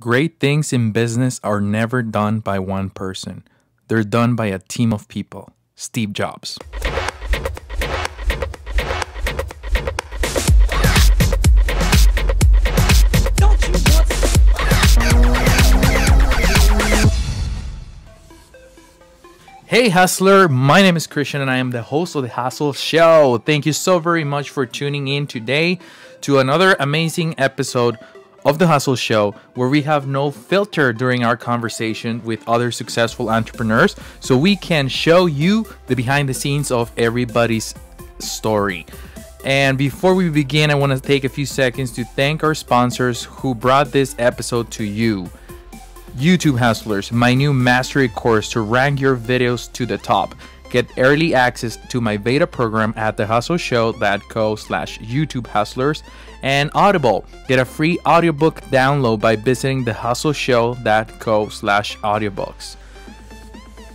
Great things in business are never done by one person. They're done by a team of people. Steve Jobs. Hey Hustler, my name is Christian and I am the host of the Hustle Show. Thank you so very much for tuning in today to another amazing episode of the Hustle Show, where we have no filter during our conversation with other successful entrepreneurs, so we can show you the behind the scenes of everybody's story. And before we begin, I want to take a few seconds to thank our sponsors who brought this episode to you. YouTube Hustlers, my new mastery course to rank your videos to the top. Get early access to my beta program at thehustleshow.co/YouTube Hustlers. And Audible, get a free audiobook download by visiting thehustleshow.co/audiobooks.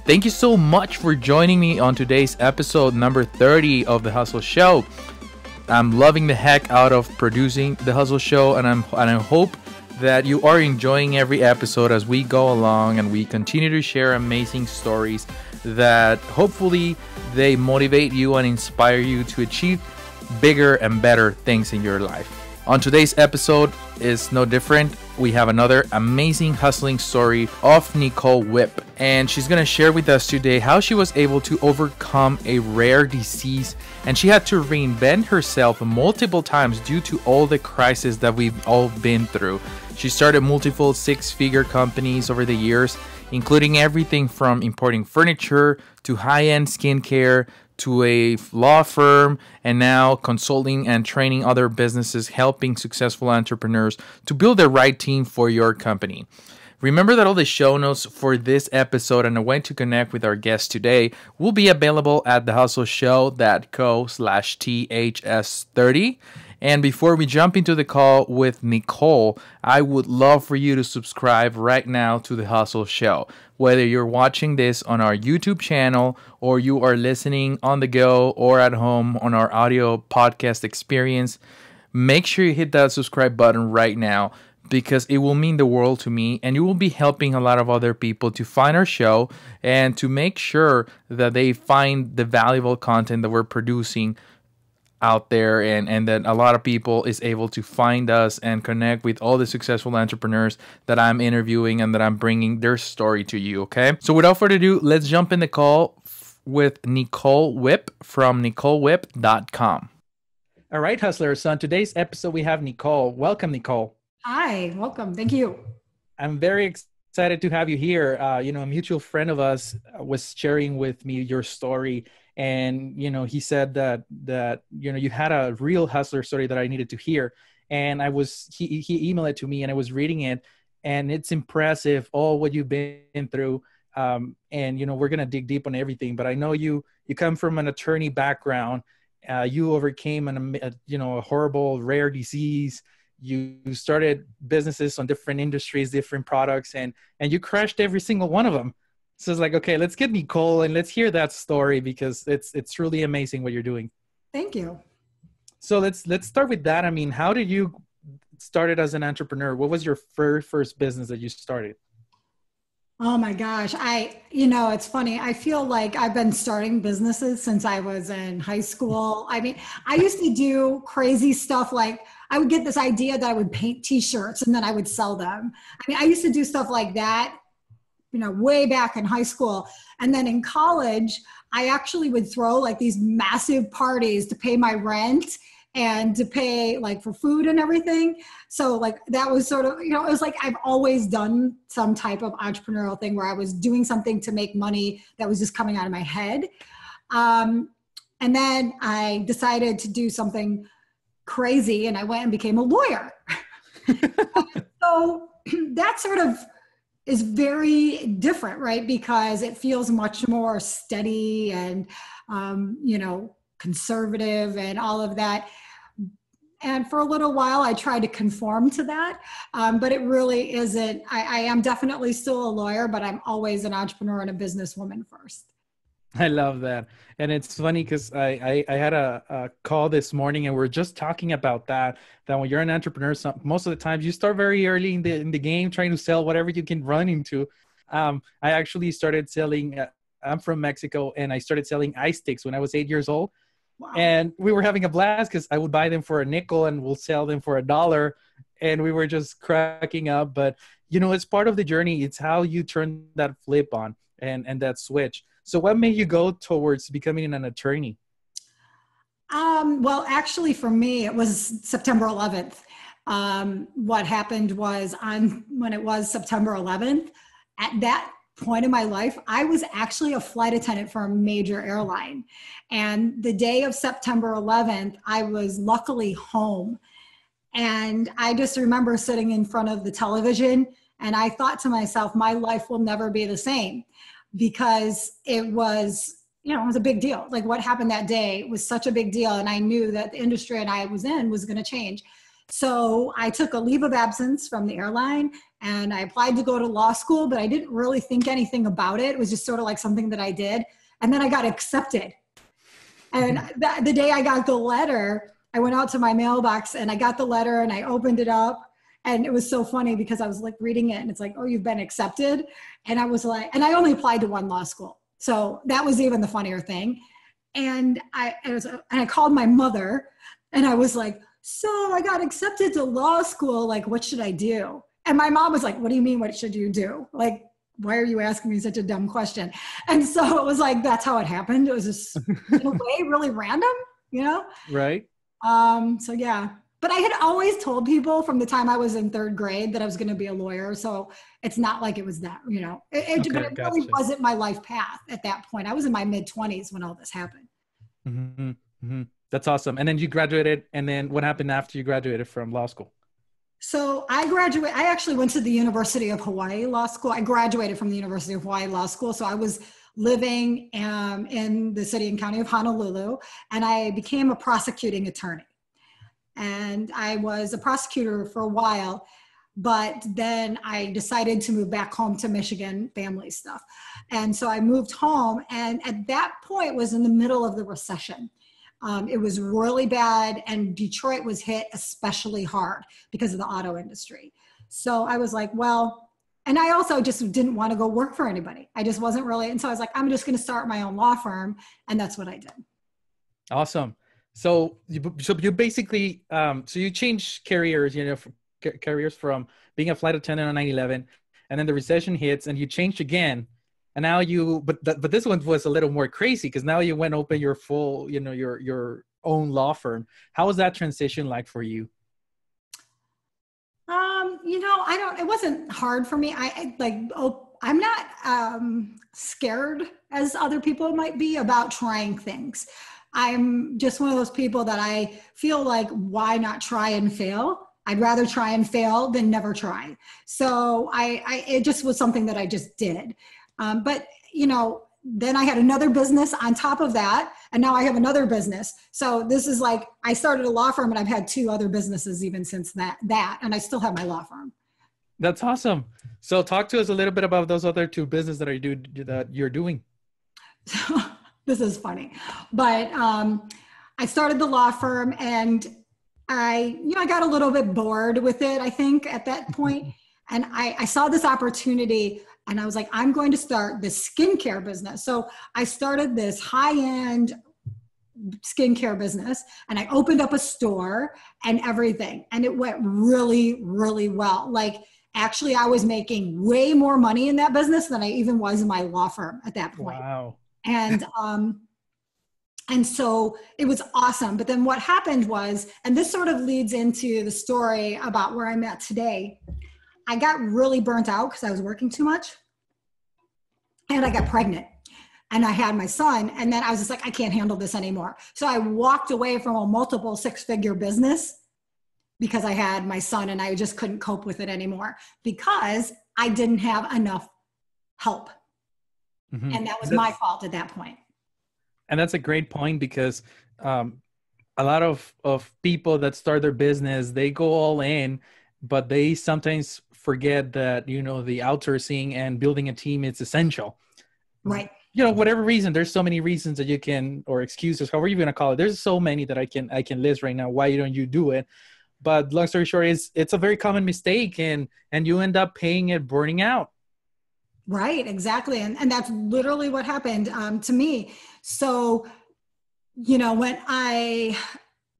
Thank you so much for joining me on today's episode number 30 of the Hustle Show. I'm loving the heck out of producing the Hustle Show, and I hope that you are enjoying every episode as we go along and we continue to share amazing stories that hopefully they motivate you and inspire you to achieve bigger and better things in your life. On today's episode is no different. We have another amazing hustling story of Nicole Wipp, and she's going to share with us today how she was able to overcome a rare disease, and she had to reinvent herself multiple times due to all the crises that we've all been through. She started multiple six-figure companies over the years, including everything from importing furniture to high-end skincare to a law firm, and now consulting and training other businesses, helping successful entrepreneurs to build the right team for your company. Remember that all the show notes for this episode and a way to connect with our guest today will be available at thehustleshow.co/THS30. And before we jump into the call with Nicole, I would love for you to subscribe right now to the Hustle Show. Whether you're watching this on our YouTube channel or you are listening on the go or at home on our audio podcast experience, make sure you hit that subscribe button right now, because it will mean the world to me, and you will be helping a lot of other people to find our show and to make sure that they find the valuable content that we're producing out there, and that a lot of people is able to find us and connect with all the successful entrepreneurs that I'm interviewing and that I'm bringing their story to you. Okay, so without further ado, let's jump in the call with Nicole Wipp from NicoleWipp.com. All right, hustlers, so on today's episode we have Nicole. Welcome, Nicole. Hi, welcome. Thank you. I'm very excited to have you here. A mutual friend of us was sharing with me your story. And, he said that you had a real hustler story that I needed to hear. And he emailed it to me and I was reading it, and it's impressive, all what you've been through. And, we're going to dig deep on everything, but I know you come from an attorney background. You overcame a horrible, rare disease. You started businesses on different industries, different products, and you crushed every single one of them. So it's like, okay, let's get Nicole and let's hear that story, because it's really amazing what you're doing. Thank you. So let's start with that. I mean, how did you started as an entrepreneur? What was your first business that you started? Oh my gosh. It's funny. I feel like I've been starting businesses since I was in high school. I mean, I used to do crazy stuff. Like I would get this idea that I would paint t-shirts and then I would sell them. I mean, I used to do stuff like that, way back in high school. And then in college, I actually would throw like these massive parties to pay my rent and to pay like for food and everything. So like that was sort of, it was like I've always done some type of entrepreneurial thing where I was doing something to make money that was just coming out of my head. And then I decided to do something crazy and I went and became a lawyer. So that sort of is very different, right? Because it feels much more steady and, conservative and all of that. And for a little while, I tried to conform to that, but it really isn't. I am definitely still a lawyer, but I'm always an entrepreneur and a businesswoman first. I love that. And it's funny because I had a call this morning and we're just talking about that when you're an entrepreneur, most of the times you start very early in the game trying to sell whatever you can run into. I actually started selling, I'm from Mexico, and I started selling ice sticks when I was 8 years old. Wow. And we were having a blast because I would buy them for a nickel and we'll sell them for $1. And we were just cracking up. But, it's part of the journey. It's how you turn that flip on and that switch. So what made you go towards becoming an attorney? Well, actually, for me, it was September 11th. What happened was when it was September 11th, at that point in my life, I was actually a flight attendant for a major airline. And the day of September 11th, I was luckily home. And I just remember sitting in front of the television and I thought to myself, my life will never be the same, because it was, it was a big deal. Like what happened that day was such a big deal. And I knew that the industry and I was in was going to change. So I took a leave of absence from the airline and I applied to go to law school, but I didn't really think anything about it. It was just sort of like something that I did. And then I got accepted. And the day I got the letter, I went out to my mailbox and I got the letter and I opened it up. And it was so funny because I was like reading it and it's like, oh, you've been accepted. And I was like, and I only applied to one law school. So that was even the funnier thing. And I called my mother and I was like, so I got accepted to law school. Like, what should I do? And my mom was like, what do you mean? What should you do? Like, why are you asking me such a dumb question? And so it was like, that's how it happened. It was just in a way really random, Right. So yeah, but I had always told people from the time I was in third grade that I was going to be a lawyer. So it's not like it was that, Okay, but it really gotcha. wasn't my life path at that point. I was in my mid-20s when all this happened. Mm-hmm, mm-hmm. That's awesome. And then you graduated. And then what happened after you graduated from law school? So I actually went to the University of Hawaii Law School. I graduated from the University of Hawaii Law School. So I was living in the city and county of Honolulu, and I became a prosecuting attorney. And I was a prosecutor for a while, but then I decided to move back home to Michigan, family stuff. And so I moved home, and at that point was in the middle of the recession. It was really bad, and Detroit was hit especially hard because of the auto industry. So I was like, well, and I also just didn't want to go work for anybody. I just wasn't really, and so I was like, I'm just going to start my own law firm, and that's what I did. Awesome. So you basically, so you changed careers, careers from being a flight attendant on 9/11, and then the recession hits, and you changed again. And now but this one was a little more crazy because now you went open your full, your own law firm. How was that transition like for you? It wasn't hard for me. I'm not scared as other people might be about trying things. I'm just one of those people that I feel like, why not try and fail? I'd rather try and fail than never try. So it just was something that I just did. But then I had another business on top of that, and now I have another business. So this is like, I started a law firm and I've had 2 other businesses even since that, and I still have my law firm. That's awesome. So talk to us a little bit about those other 2 businesses that you're doing. So this is funny, but I started the law firm and I got a little bit bored with it, I think, at that point. And I saw this opportunity and I was like, I'm going to start this skincare business. So I started this high-end skincare business and I opened up a store and everything. And it went really, really well. Like, actually, I was making way more money in that business than I even was in my law firm at that point. Wow. And so it was awesome. But then what happened was, and this sort of leads into the story about where I'm at today. I got really burnt out because I was working too much and I got pregnant and I had my son. And then I was just like, I can't handle this anymore. So I walked away from a multiple 6-figure business because I had my son and I just couldn't cope with it anymore because I didn't have enough help. Mm-hmm. And that was my fault at that point. And that's a great point because a lot of people that start their business, they go all in, but they sometimes forget that, the outsourcing and building a team is essential. Right. you know, whatever reason, there's so many reasons that you can, or excuses, however you're going to call it. There's so many that I can list right now. Why don't you do it? But long story short, it's a very common mistake, and you end up paying it, burning out. Right, exactly. And that's literally what happened to me. So, you know,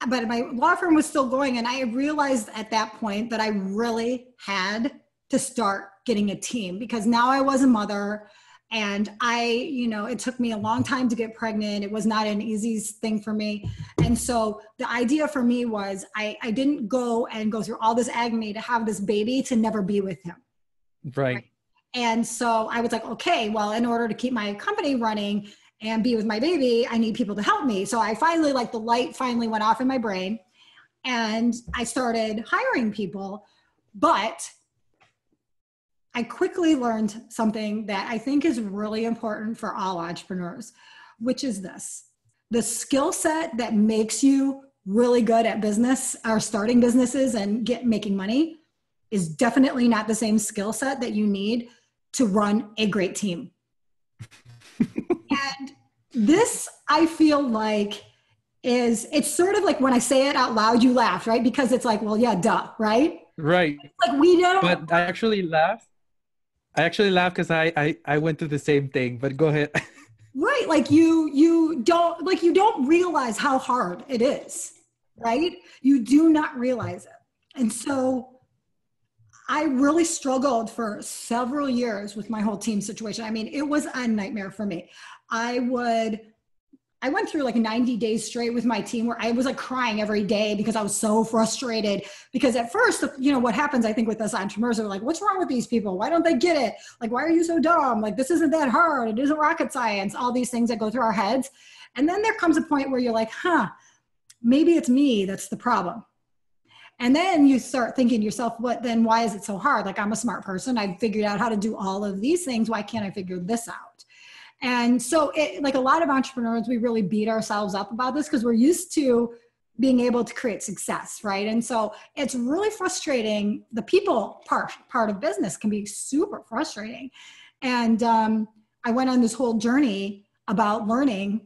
but my law firm was still going, and I realized at that point that I really had to start getting a team, because now I was a mother, and it took me a long time to get pregnant. It was not an easy thing for me. And so the idea for me was I didn't go through all this agony to have this baby to never be with him. Right. And so I was like, okay, well, in order to keep my company running and be with my baby, I need people to help me. So I finally, like, the light finally went off in my brain, and I started hiring people. But I quickly learned something that I think is really important for all entrepreneurs, which is this: the skill set that makes you really good at business or starting businesses and making money is definitely not the same skill set that you need to run a great team. And this, I feel like, it's sort of like when I say it out loud, you laugh, right? Because it's like, well, yeah, duh, right? Right. It's like we don't. But I actually laugh. Because I went through the same thing, but go ahead. Right. Like you don't realize how hard it is, right? You do not realize it. And so I really struggled for several years with my whole team situation. I mean, it was a nightmare for me. I went through like 90 days straight with my team where I was like crying every day because I was so frustrated. Because at first, you know, what happens, I think, with us entrepreneurs are like, what's wrong with these people? Why don't they get it? Like, why are you so dumb? Like, this isn't that hard. It isn't rocket science. All these things that go through our heads. And then there comes a point where you're like, maybe it's me that's the problem. And then you start thinking to yourself, why is it so hard? Like, I'm a smart person. I've figured out how to do all of these things. Why can't I figure this out? And so like a lot of entrepreneurs, we really beat ourselves up about this because we're used to being able to create success, right? And so it's really frustrating. The people part of business can be super frustrating. And I went on this whole journey about learning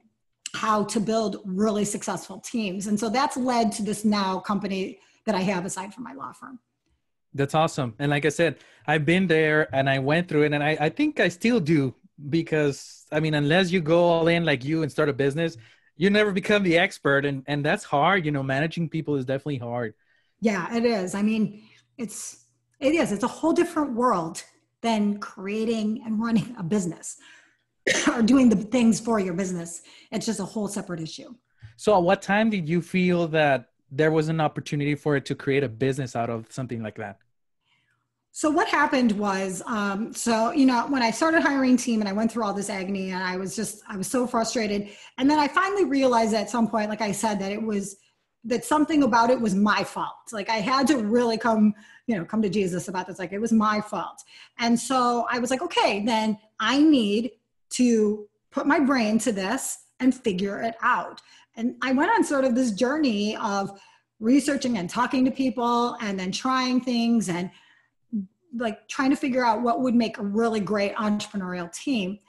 how to build really successful teams. And so that's led to this now company that I have aside from my law firm. That's awesome. And like I said, I've been there and I went through it, and I think I still do, because I mean, unless you go all in like you and start a business, you never become the expert. And that's hard. You know, managing people is definitely hard. Yeah, it is. I mean, it's a whole different world than creating and running a business or doing the things for your business. It's just a whole separate issue. So at what time did you feel that there was an opportunity for it to create a business out of something like that? So what happened was, when I started hiring team and I went through all this agony, and I was so frustrated. And then I finally realized at some point, like I said, that something about it was my fault. Like, I had to really come to Jesus about this. Like, it was my fault. And so I was like, okay, then I need to put my brain to this and figure it out. And I went on sort of this journey of researching and talking to people, and then trying things, and like trying to figure out what would make a really great entrepreneurial team.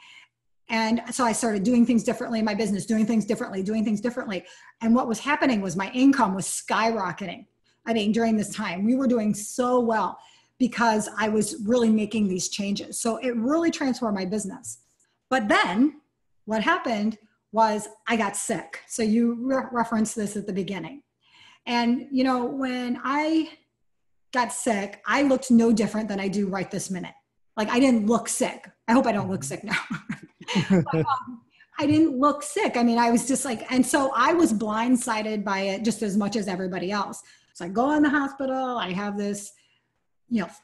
And so I started doing things differently in my business, doing things differently. And what was happening was my income was skyrocketing. I mean, during this time, we were doing so well because I was really making these changes. So it really transformed my business. But then what happened was I got sick. So you referenced this at the beginning. And, when I got sick, I looked no different than I do right this minute. Like, I didn't look sick. I hope I don't look sick now. But, I didn't look sick. I mean, I was just like, and so I was blindsided by it just as much as everybody else. So I go in the hospital. I have this,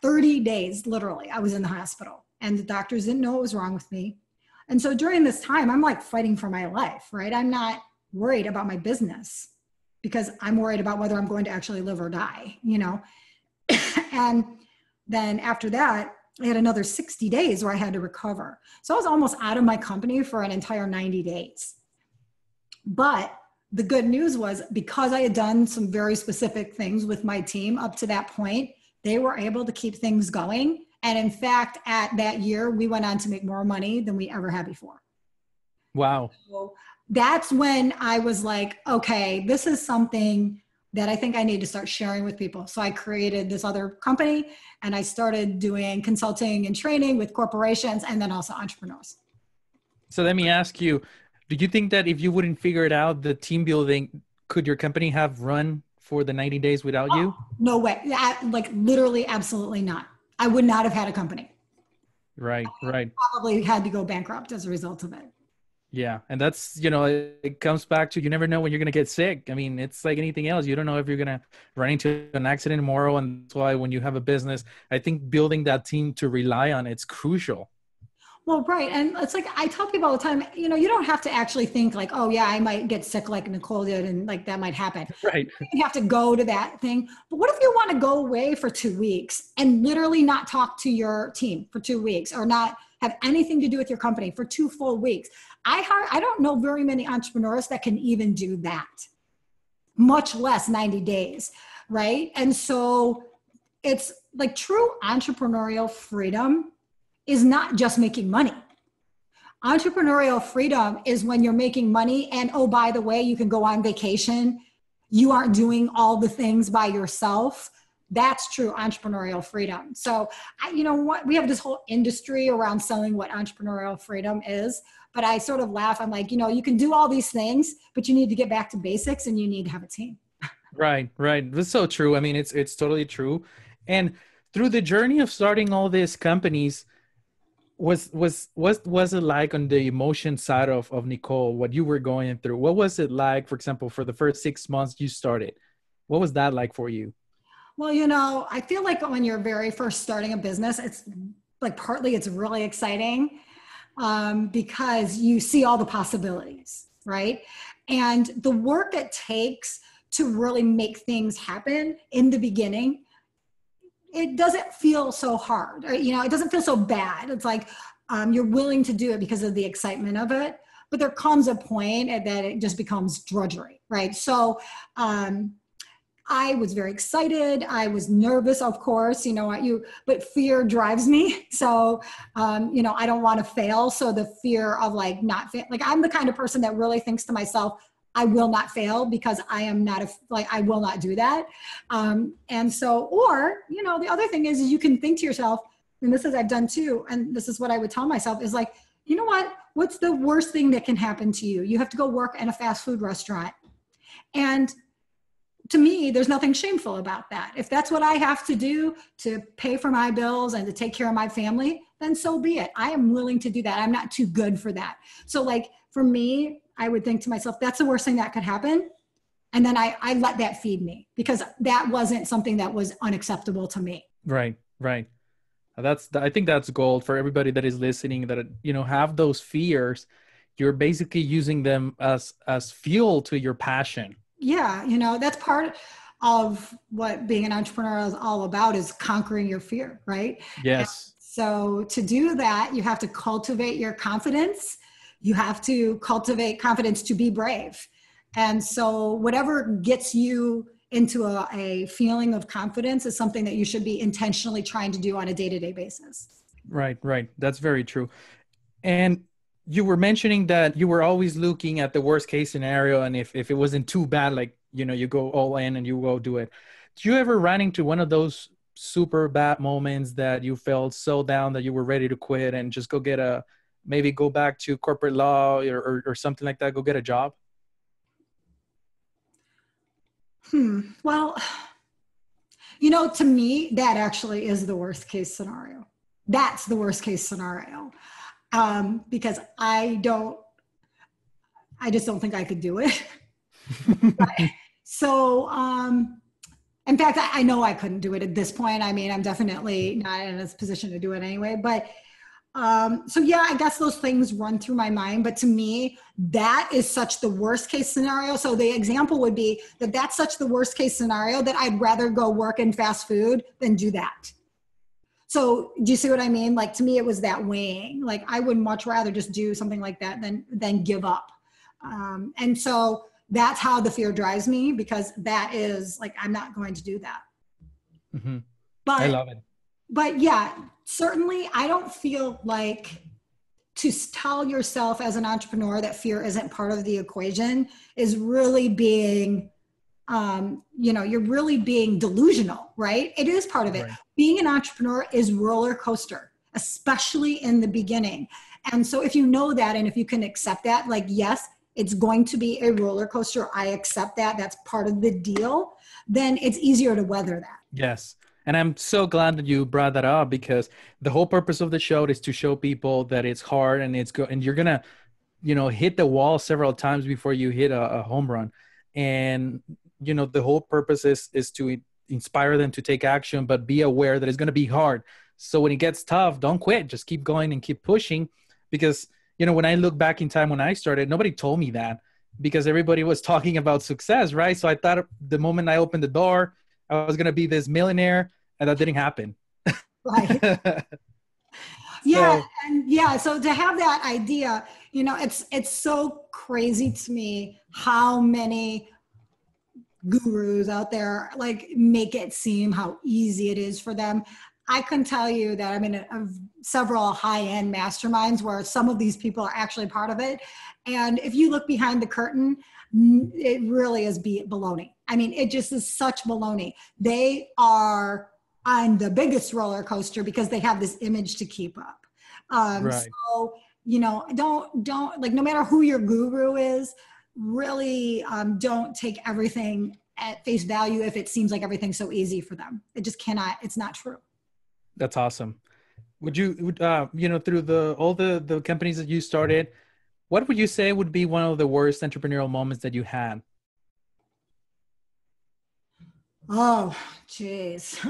30 days, literally, I was in the hospital, and the doctors didn't know what was wrong with me. And so during this time, I'm like fighting for my life, right? I'm not worried about my business because I'm worried about whether I'm going to actually live or die, And then after that, I had another 60 days where I had to recover. So I was almost out of my company for an entire 90 days. But the good news was, because I had done some very specific things with my team up to that point, they were able to keep things going. And in fact, at that year, we went on to make more money than we ever had before. Wow. So that's when I was like, okay, this is something that I think I need to start sharing with people. So I created this other company and I started doing consulting and training with corporations and then also entrepreneurs. So let me ask you, do you think that if you wouldn't figure it out, the team building, could your company have run for the 90 days without you? No way. Like literally, absolutely not. I would not have had a company. Right, right. Probably had to go bankrupt as a result of it. Yeah. And that's, it comes back to you never know when you're going to get sick. I mean, it's like anything else. You don't know if you're going to run into an accident tomorrow. And that's why when you have a business, I think building that team to rely on it's crucial. Well, right. And it's like, I tell people all the time, you don't have to actually think like, oh yeah, I might get sick like Nicole did. And like, that might happen. Right. You have to go to that thing. But what if you want to go away for 2 weeks and literally not talk to your team for 2 weeks or not have anything to do with your company for 2 full weeks? I don't know very many entrepreneurs that can even do that, much less 90 days. Right. And so it's like true entrepreneurial freedom is not just making money. Entrepreneurial freedom is when you're making money and, oh, by the way, you can go on vacation. You aren't doing all the things by yourself. That's true entrepreneurial freedom. So, we have this whole industry around selling what entrepreneurial freedom is, but I sort of laugh. I'm like, you can do all these things, but you need to get back to basics and you need to have a team. Right, right. That's so true. I mean, it's totally true. And through the journey of starting all these companies, was it like on the emotion side of Nicole, what you were going through? What was it like, for example, for the first 6 months you started? What was that like for you? Well, I feel like when you're very first starting a business, it's like partly it's really exciting because you see all the possibilities, right? And the work it takes to really make things happen in the beginning, it doesn't feel so hard, or, it doesn't feel so bad. It's like you're willing to do it because of the excitement of it. But there comes a point that it just becomes drudgery, right? So I was very excited. I was nervous, of course, but fear drives me. So, I don't want to fail. So the fear of like not like I'm the kind of person that really thinks to myself, I will not fail because I am not I will not do that. And so, or, the other thing is you can think to yourself, and this is I've done too. And this is what I would tell myself is like, you know what, what's the worst thing that can happen to you? You have to go work in a fast food restaurant. And to me, there's nothing shameful about that. If that's what I have to do to pay for my bills and to take care of my family, then so be it. I am willing to do that. I'm not too good for that. So like for me, I would think to myself, that's the worst thing that could happen. And then I let that feed me because that wasn't something that was unacceptable to me. Right, right. I think that's gold for everybody that is listening that, have those fears. You're basically using them as fuel to your passion. Yeah. That's part of what being an entrepreneur is all about is conquering your fear, right? Yes. And so to do that, you have to cultivate your confidence. You have to cultivate confidence to be brave. And so whatever gets you into a feeling of confidence is something that you should be intentionally trying to do on a day-to-day basis. Right, right. That's very true. And you were mentioning that you were always looking at the worst case scenario. And if it wasn't too bad, like, you go all in and you go do it. Did you ever run into one of those super bad moments that you felt so down that you were ready to quit and just maybe go back to corporate law or something like that, go get a job? Well, to me, that actually is the worst case scenario. That's the worst case scenario. Because I just don't think I could do it. So, in fact, I know I couldn't do it at this point. I mean, I'm definitely not in a position to do it anyway, but so yeah, I guess those things run through my mind, but to me, that is such the worst case scenario. So the example would be that that's such the worst case scenario that I'd rather go work in fast food than do that. So do you see what I mean? Like to me, it was that weighing, like I would much rather just do something like that than give up. And so that's how the fear drives me because that is like, I'm not going to do that. Mm-hmm. But I love it. But yeah, certainly I don't feel like to tell yourself as an entrepreneur that fear isn't part of the equation is really being, you're really being delusional, right? It is part of it. Right. Being an entrepreneur is roller coaster, especially in the beginning. And so if you know that, and if you can accept that, like, yes, it's going to be a roller coaster. I accept that. That's part of the deal. Then it's easier to weather that. Yes. And I'm so glad that you brought that up, because the whole purpose of the show is to show people that it's hard and it's good, and you're gonna, hit the wall several times before you hit a home run. And the whole purpose is to inspire them to take action, but be aware that it's gonna be hard. So when it gets tough, don't quit. Just keep going and keep pushing, because when I look back in time when I started, nobody told me that, because everybody was talking about success, right? So I thought the moment I opened the door, I was gonna be this millionaire. And that didn't happen. Right. Yeah. And yeah. So to have that idea, it's so crazy to me how many gurus out there like make it seem how easy it is for them. I can tell you that I'm in several high-end masterminds where some of these people are actually part of it. And if you look behind the curtain, it really is baloney. I mean, it just is such baloney. They are on the biggest roller coaster because they have this image to keep up. Right. So, don't like, no matter who your guru is, really don't take everything at face value if it seems like everything's so easy for them. It just cannot, it's not true. That's awesome. Would you, through all the companies that you started, what would you say would be one of the worst entrepreneurial moments that you had? Oh, geez.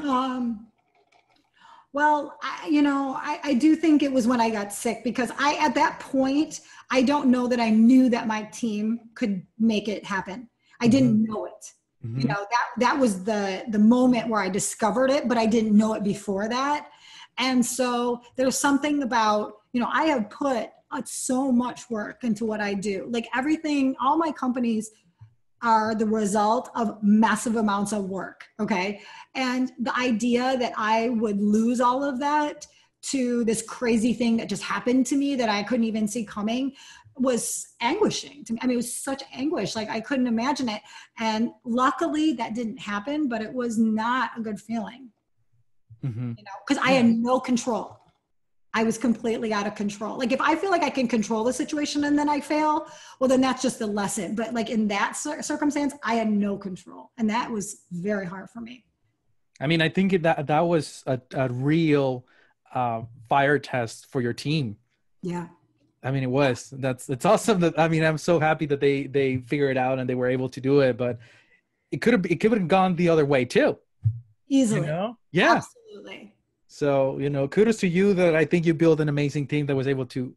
Well, I do think it was when I got sick, because at that point, I don't know that I knew that my team could make it happen. I didn't know it. Mm-hmm. That was the moment where I discovered it, but I didn't know it before that. And so there's something about, I have put so much work into what I do. Like everything, all my companies are the result of massive amounts of work. Okay. And the idea that I would lose all of that to this crazy thing that just happened to me that I couldn't even see coming was anguishing to me. I mean, it was such anguish. Like I couldn't imagine it. And luckily that didn't happen, but it was not a good feeling, because I had no control. I was completely out of control. Like if I feel like I can control the situation and then I fail, well, then that's just a lesson. But like in that circumstance, I had no control. And that was very hard for me. I mean, I think that was a real fire test for your team. Yeah. I mean, it was. It's awesome that, I mean, I'm so happy that they figured it out and they were able to do it, but it could have gone the other way too. Easily. Yeah. Absolutely. So, kudos to you, that I think you built an amazing team that was able to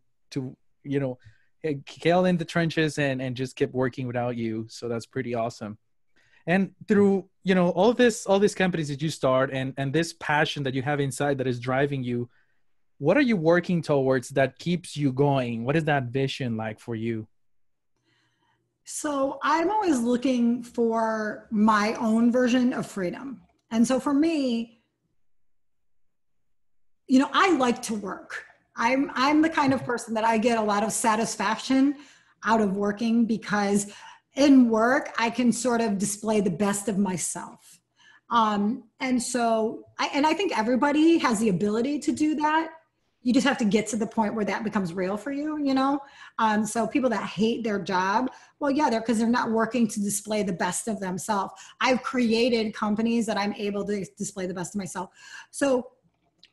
scale in the trenches and just kept working without you. So that's pretty awesome. And through, all these companies that you start and this passion that you have inside that is driving you, what are you working towards that keeps you going? What is that vision like for you? So I'm always looking for my own version of freedom. And so for me, I like to work. I'm the kind of person that I get a lot of satisfaction out of working, because in work, I can sort of display the best of myself. And so I think everybody has the ability to do that. You just have to get to the point where that becomes real for you, So people that hate their job, well, yeah, because they're not working to display the best of themselves. I've created companies that I'm able to display the best of myself. So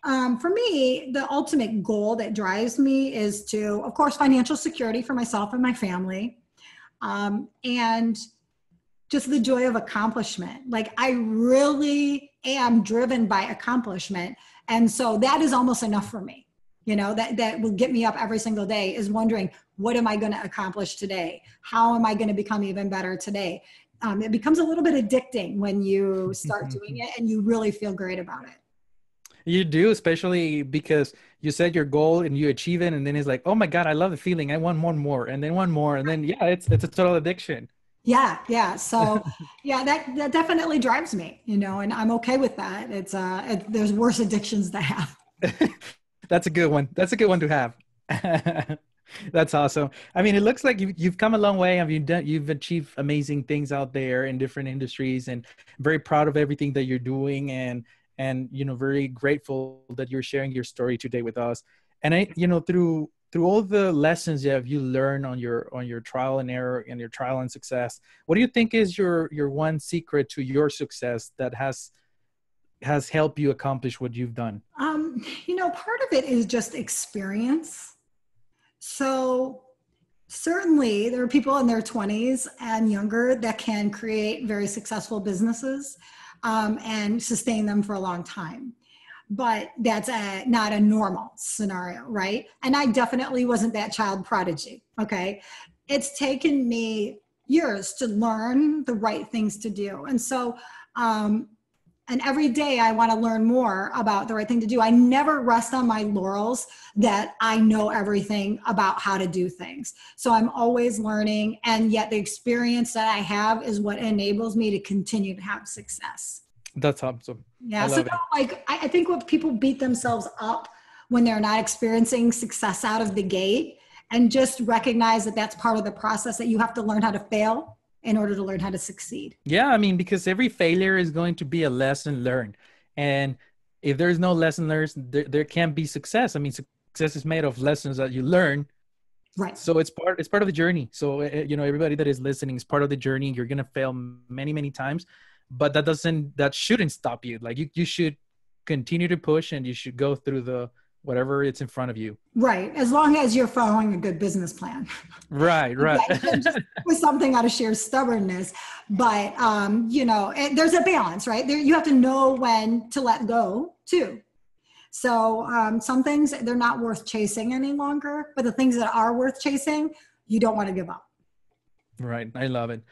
for me, the ultimate goal that drives me is to, of course, financial security for myself and my family, and just the joy of accomplishment. Like I really am driven by accomplishment. And so that is almost enough for me. That will get me up every single day, is wondering, what am I going to accomplish today? How am I going to become even better today? It becomes a little bit addicting when you start doing it and you really feel great about it. You do, especially because you set your goal and you achieve it, and then it's like, oh my God, I love the feeling. I want one more, and then one more, and then it's a total addiction. Yeah. So yeah, that definitely drives me, and I'm okay with that. There's worse addictions to have. That's a good one. That's a good one to have. That's awesome. I mean, it looks like you've come a long way. I mean, you've achieved amazing things out there in different industries, and very proud of everything that you're doing, and very grateful that you're sharing your story today with us. And through all the lessons that you learned on your trial and error and your trial and success, what do you think is your one secret to your success that has helped you accomplish what you've done? Part of it is just experience. So certainly there are people in their 20s and younger that can create very successful businesses and sustain them for a long time. But that's not a normal scenario, right? And I definitely wasn't that child prodigy, okay? It's taken me years to learn the right things to do. And so, and every day I want to learn more about the right thing to do. I never rest on my laurels that I know everything about how to do things. So I'm always learning, and yet the experience that I have is what enables me to continue to have success. That's awesome. Yeah. I So love it. like, I think what people beat themselves up when they're not experiencing success out of the gate, and just recognize that that's part of the process, that you have to learn how to fail in order to learn how to succeed. Yeah, I mean, because every failure is going to be a lesson learned. And if there's no lesson learned, there can't be success. I mean, success is made of lessons that you learn. Right. So it's part of the journey. So, everybody that is listening is part of the journey. You're going to fail many, many times, but that shouldn't stop you. Like you should continue to push, and you should go through the whatever it's in front of you. Right. As long as you're following a good business plan. Right, Yeah, right. you can't just with something out of sheer stubbornness. But, there's a balance, right? There, you have to know when to let go too. So some things, they're not worth chasing any longer, but the things that are worth chasing, you don't want to give up. Right. I love it.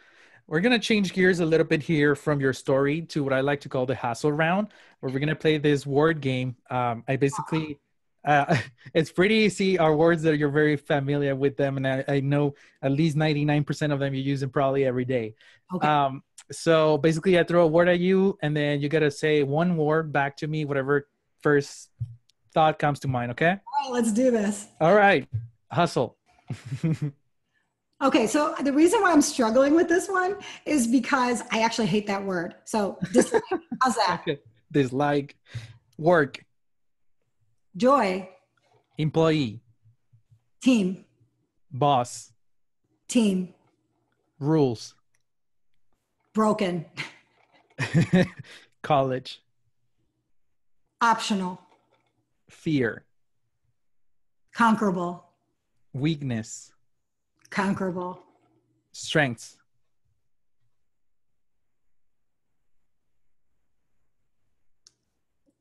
We're going to change gears a little bit here from your story to what I like to call the hustle round, where we're going to play this word game. I basically, it's pretty easy. Our words that you're very familiar with them. And I know at least 99% of them you use them probably every day. Okay. So basically I throw a word at you, and then you got to say one word back to me, whatever first thought comes to mind. Okay. All right, let's do this. All right. Hustle. Okay, so the reason why I'm struggling with this one is because I actually hate that word. So dislike. How's that? Okay. Dislike. Work. Joy. Employee. Team. Boss. Team. Rules. Broken. College. Optional. Fear. Conquerable. Weakness. Conquerable. Strengths.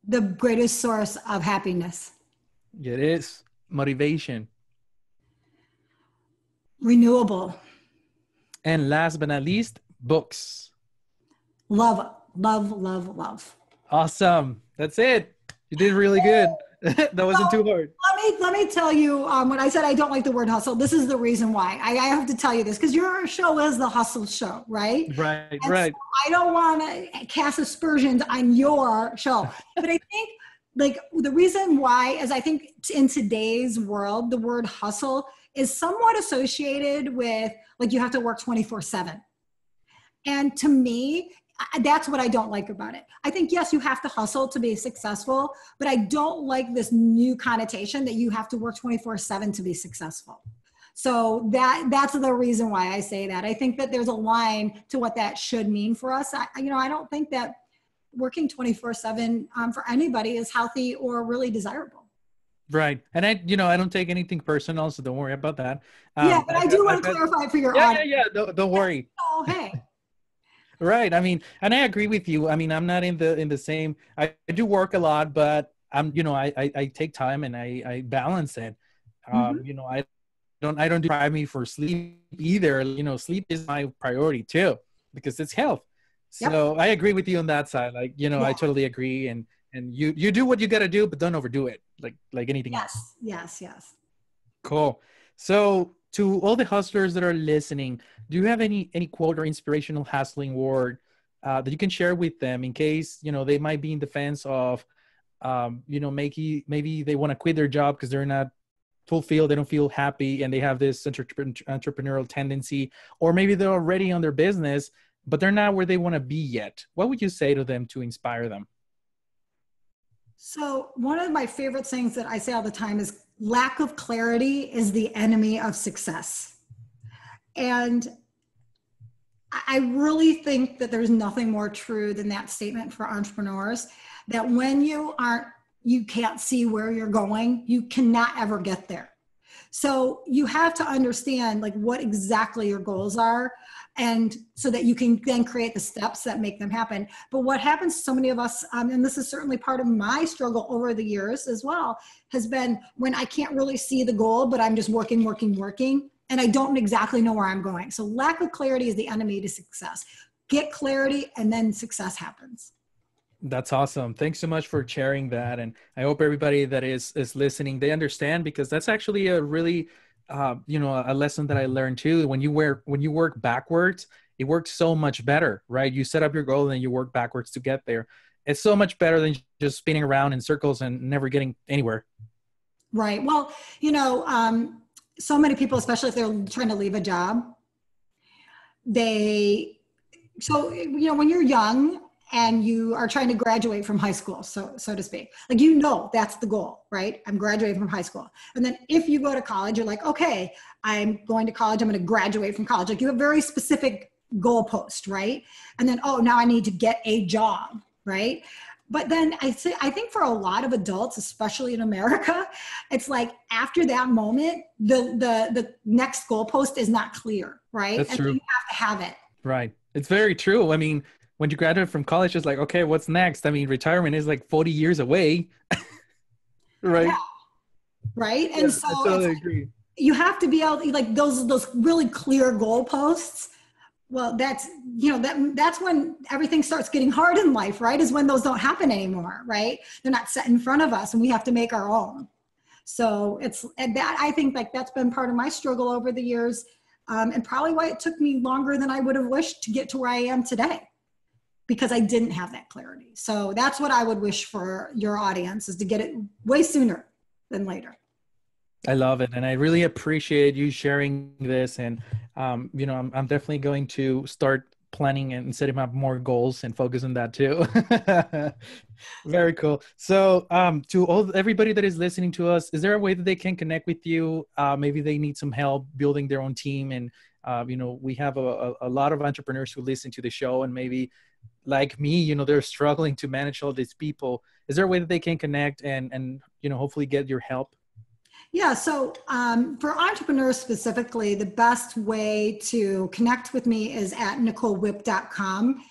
The greatest source of happiness. It is. Motivation. Renewable. And last but not least, books. Love, love, love, love. Awesome. That's it. You did really good. That wasn't too hard. Let me tell you, when I said I don't like the word hustle, this is the reason why. I have to tell you this, because your show is the Hustle Show, right? Right, And right. so I don't want to cast aspersions on your show. But I think like the reason why is I think in today's world, the word hustle is somewhat associated with like you have to work 24/7. And to me, that's what I don't like about it. I think, yes, you have to hustle to be successful, but I don't like this new connotation that you have to work 24/7 to be successful. So that's the reason why I say that. I think that there's a line to what that should mean for us. I don't think that working 24/7 for anybody is healthy or really desirable. Right. And I don't take anything personal, so don't worry about that. Yeah, but I do want to clarify for your audience. Yeah. Don't worry. Oh, hey. Right. I mean, and I agree with you. I mean, I'm not in the same, I do work a lot, but I take time and I balance it. I don't deprive me for sleep either. Sleep is my priority too, because it's health. So yep. I agree with you on that side. Like, yeah. I totally agree. And you do what you got to do, but don't overdo it. Like anything else. Yes. Cool. So to all the hustlers that are listening, do you have any quote or inspirational hustling word that you can share with them in case, they might be in defense of, maybe they want to quit their job because they're not fulfilled, they don't feel happy, and they have this entrepreneurial tendency, or maybe they're already on their business, but they're not where they want to be yet. What would you say to them to inspire them? So one of my favorite things that I say all the time is lack of clarity is the enemy of success. And I really think that there's nothing more true than that statement for entrepreneurs, that when you can't see where you're going, you cannot ever get there. So you have to understand like what exactly your goals are, and so that you can then create the steps that make them happen. But what happens to so many of us, and this is certainly part of my struggle over the years as well, has been when I can't really see the goal, but I'm just working, and I don't exactly know where I'm going. So lack of clarity is the enemy to success. Get clarity, and then success happens. That's awesome. Thanks so much for sharing that. And I hope everybody that is listening, they understand, because that's actually a really, a lesson that I learned too. When you work backwards, it works so much better, right? You set up your goal and then you work backwards to get there. It's so much better than just spinning around in circles and never getting anywhere. Right. Well, so many people, especially if they're trying to leave a job, when you're young and you are trying to graduate from high school, so to speak, like, that's the goal, right? I'm graduating from high school. And then if you go to college, you're like, okay, I'm going to college, I'm going to graduate from college. Like, you have a very specific goalpost, right? And then, now I need to get a job, right? But then I think for a lot of adults, especially in America, it's like after that moment, the next goalpost is not clear, right? That's true. So you have to have it. Right. It's very true. I mean, when you graduate from college, it's like, okay, what's next? I mean, retirement is like 40 years away. Right. Yeah. Right. And so I totally agree. You have to be able to, like, those really clear goalposts. Well, that's when everything starts getting hard in life, right? Is when those don't happen anymore, right? They're not set in front of us and we have to make our own. So I think like that's been part of my struggle over the years, and probably why it took me longer than I would have wished to get to where I am today, because I didn't have that clarity. So that's what I would wish for your audience, is to get it way sooner than later. I love it. And I really appreciate you sharing this. And, I'm definitely going to start planning and setting up more goals and focus on that too. Very cool. So to everybody that is listening to us, is there a way that they can connect with you? Maybe they need some help building their own team. And, we have a lot of entrepreneurs who listen to the show, and maybe like me, they're struggling to manage all these people. Is there a way that they can connect and hopefully get your help? Yeah. So for entrepreneurs specifically, the best way to connect with me is at NicoleWipp.com.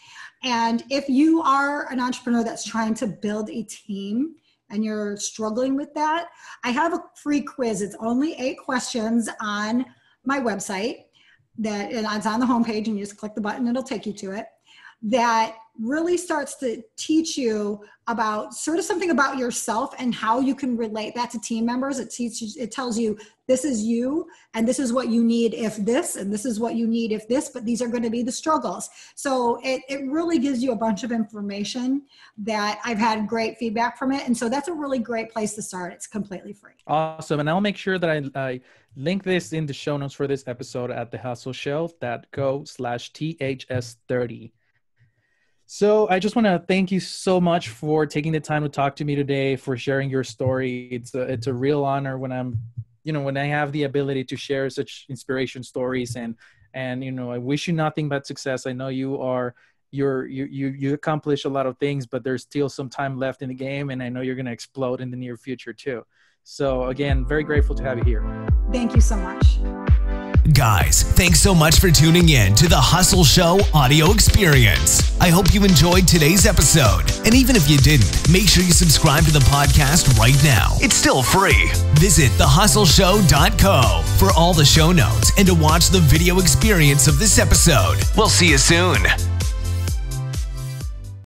And if you are an entrepreneur that's trying to build a team and you're struggling with that, I have a free quiz. It's only 8 questions on my website, and it's on the homepage, and you just click the button, it'll take you to it, that really starts to teach you about sort of something about yourself and how you can relate that to team members. It tells you, this is you, and this is what you need if this, and this is what you need if this, but these are going to be the struggles. So it really gives you a bunch of information that I've had great feedback from it. And so that's a really great place to start. It's completely free. Awesome. And I'll make sure that I link this in the show notes for this episode at thehustleshow.co/THS30. So I just want to thank you so much for taking the time to talk to me today, for sharing your story. It's a real honor when when I have the ability to share such inspiration stories, and I wish you nothing but success. I know you accomplish a lot of things, but there's still some time left in the game, and I know you're going to explode in the near future too. So again, very grateful to have you here. Thank you so much. Guys, thanks so much for tuning in to the Hustle Show audio experience. I hope you enjoyed today's episode. And even if you didn't, make sure you subscribe to the podcast right now. It's still free. Visit thehustleshow.co for all the show notes and to watch the video experience of this episode. We'll see you soon.